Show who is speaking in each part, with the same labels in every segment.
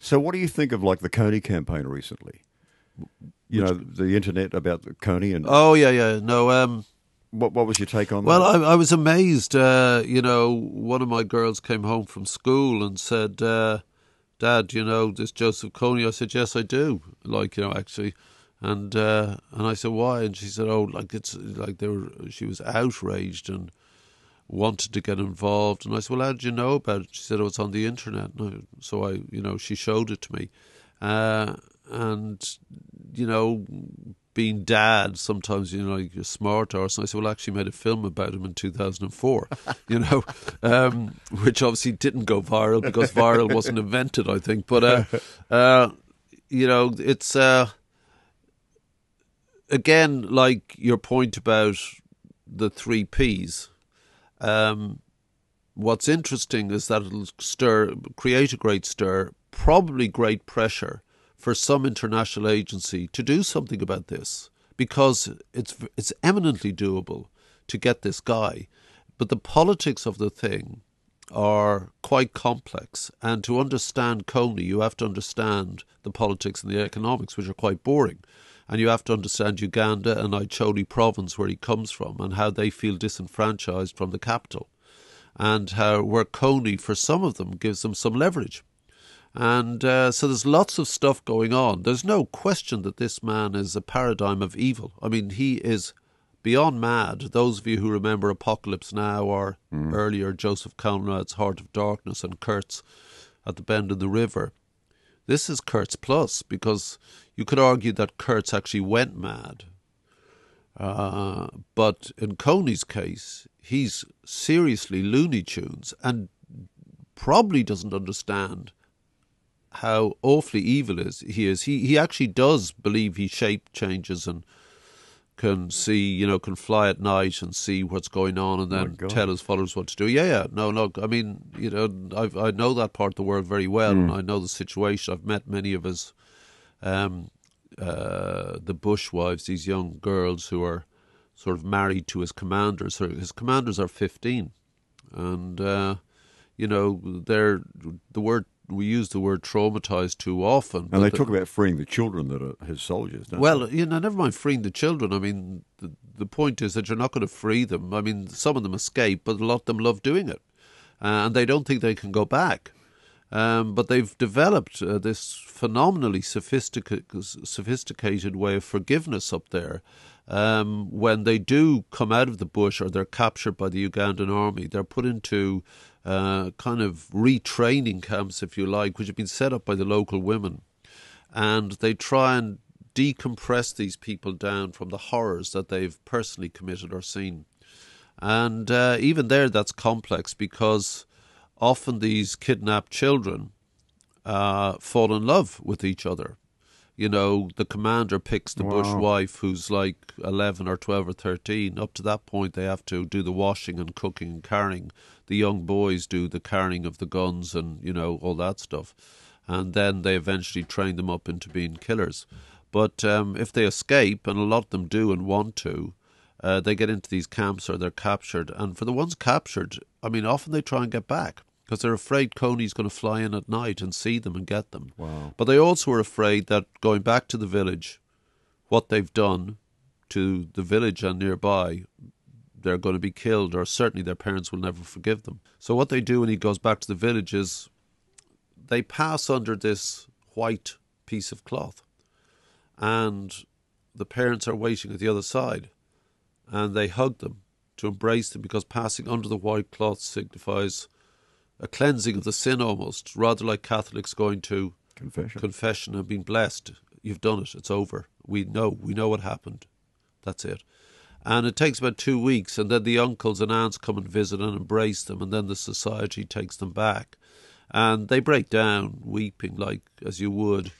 Speaker 1: So what do you think of like the Coney campaign recently? You know, the internet about the Coney and
Speaker 2: Oh yeah. No,
Speaker 1: what was your take on
Speaker 2: well,
Speaker 1: that?
Speaker 2: I was amazed. One of my girls came home from school and said, "Dad, you know this Joseph Coney?" I said, "Yes, I do." Like, actually, and I said, "Why?" And she said, "Oh, like it's like they were." She was outraged and wanted to get involved. And I said, "Well, how did you know about it?" She said, "Oh, it's on the internet." So she showed it to me, and being dad, sometimes, like you're smart or something. I said, well, I actually made a film about him in 2004, which obviously didn't go viral because viral wasn't invented, I think. But, it's, again, like your point about the three Ps. What's interesting is that it'll create a great stir, probably great pressure for some international agency to do something about this, because it's eminently doable to get this guy. But the politics of the thing are quite complex, and to understand Coney, you have to understand the politics and the economics, which are quite boring. And you have to understand Uganda and Icholi province, where he comes from, and how they feel disenfranchised from the capital, and where Coney, for some of them, gives them some leverage. And so there's lots of stuff going on. There's no question that this man is a paradigm of evil. I mean, he is beyond mad. Those of you who remember Apocalypse Now or earlier Joseph Conrad's Heart of Darkness and Kurtz at the Bend of the River, this is Kurtz plus, because you could argue that Kurtz actually went mad. But in Coney's case, he's seriously Looney Tunes and probably doesn't understand how awfully evil he is. He actually does believe he shape changes and can see, can fly at night and see what's going on and then tell his followers what to do. Yeah. No. I mean, I know that part of the world very well, and I know the situation. I've met many of his, the bushwives, these young girls who are sort of married to his commanders. His commanders are 15, and we use the word traumatized too often.
Speaker 1: And they talk about freeing the children that are his soldiers, don't they?
Speaker 2: Never mind freeing the children. I mean, the point is that you're not going to free them. I mean, some of them escape, but a lot of them love doing it. And they don't think they can go back. But they've developed this phenomenally sophisticated way of forgiveness up there. When they do come out of the bush or they're captured by the Ugandan army, they're put into kind of retraining camps, if you like, which have been set up by the local women. And they try and decompress these people down from the horrors that they've personally committed or seen. And even there, that's complex, because often these kidnapped children fall in love with each other. The commander picks the bush wife who's like 11 or 12 or 13. Up to that point, they have to do the washing and cooking and carrying. The young boys do the carrying of the guns and, all that stuff. And then they eventually train them up into being killers. But if they escape, and a lot of them do and want to, they get into these camps or they're captured. And for the ones captured, I mean, often they try and get back, because they're afraid Coney's going to fly in at night and see them and get them.
Speaker 1: Wow.
Speaker 2: But they also are afraid that going back to the village, what they've done to the village and nearby, they're going to be killed, or certainly their parents will never forgive them. So what they do when he goes back to the village is they pass under this white piece of cloth, and the parents are waiting at the other side, and they hug them to embrace them, because passing under the white cloth signifies a cleansing of the sin, almost, rather like Catholics going to confession and being blessed. You've done it. It's over. We know what happened. That's it. And it takes about 2 weeks, and then the uncles and aunts come and visit and embrace them, and then the society takes them back. And they break down, weeping like as you would.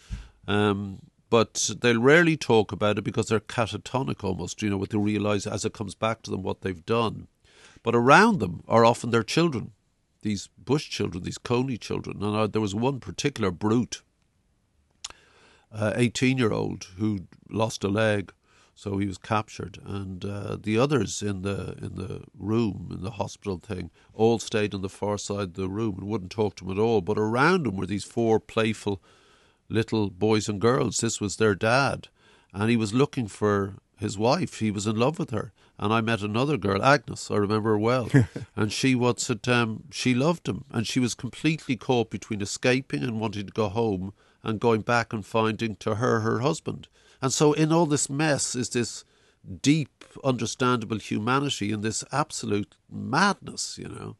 Speaker 2: But they'll rarely talk about it, because they're catatonic almost, what they realise as it comes back to them what they've done. But around them are often their children, these bush children, these Coney children. And there was one particular brute, 18-year-old, who lost a leg. So he was captured, and the others in the room, in the hospital thing, all stayed on the far side of the room and wouldn't talk to him at all. But around him were these 4 playful little boys and girls. This was their dad, and he was looking for his wife. He was in love with her. And I met another girl, Agnes, I remember her well, and she she loved him, and she was completely caught between escaping and wanting to go home and going back and finding to her husband. And so in all this mess is this deep, understandable humanity and this absolute madness, you know.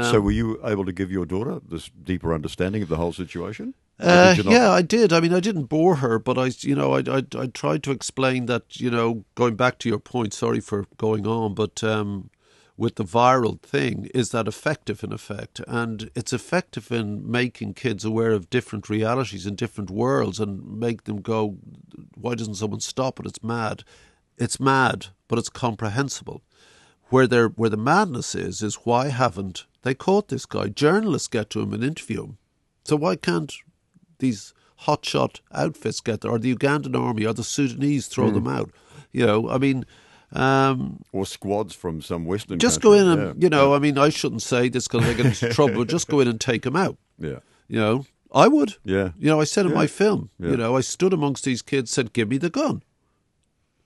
Speaker 1: So were you able to give your daughter this deeper understanding of the whole situation?
Speaker 2: Yeah, I did. I mean, I didn't bore her, but I tried to explain that, you know, going back to your point, sorry for going on, but with the viral thing, is that effective in effect? And it's effective in making kids aware of different realities and different worlds and make them go, why doesn't someone stop it? It's mad. It's mad, but it's comprehensible. Where the madness is why haven't they caught this guy? Journalists get to him and interview him. So why can't these hotshot outfits get there, or the Ugandan army, or the Sudanese throw them out? You know, I mean...
Speaker 1: or squads from some Western
Speaker 2: just
Speaker 1: country.
Speaker 2: Go in and, you know, I mean, I shouldn't say this because I get into trouble, but just go in and take them out.
Speaker 1: Yeah.
Speaker 2: You know, I would.
Speaker 1: Yeah.
Speaker 2: You know, I said in my film, you know, I stood amongst these kids, said, give me the gun.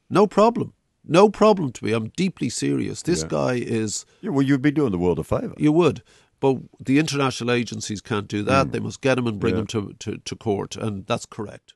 Speaker 2: No problem. No problem to me. I'm deeply serious. This guy is...
Speaker 1: Yeah, well, you'd be doing the world a favour.
Speaker 2: You would. But the international agencies can't do that. They must get him and bring him to court, and that's correct.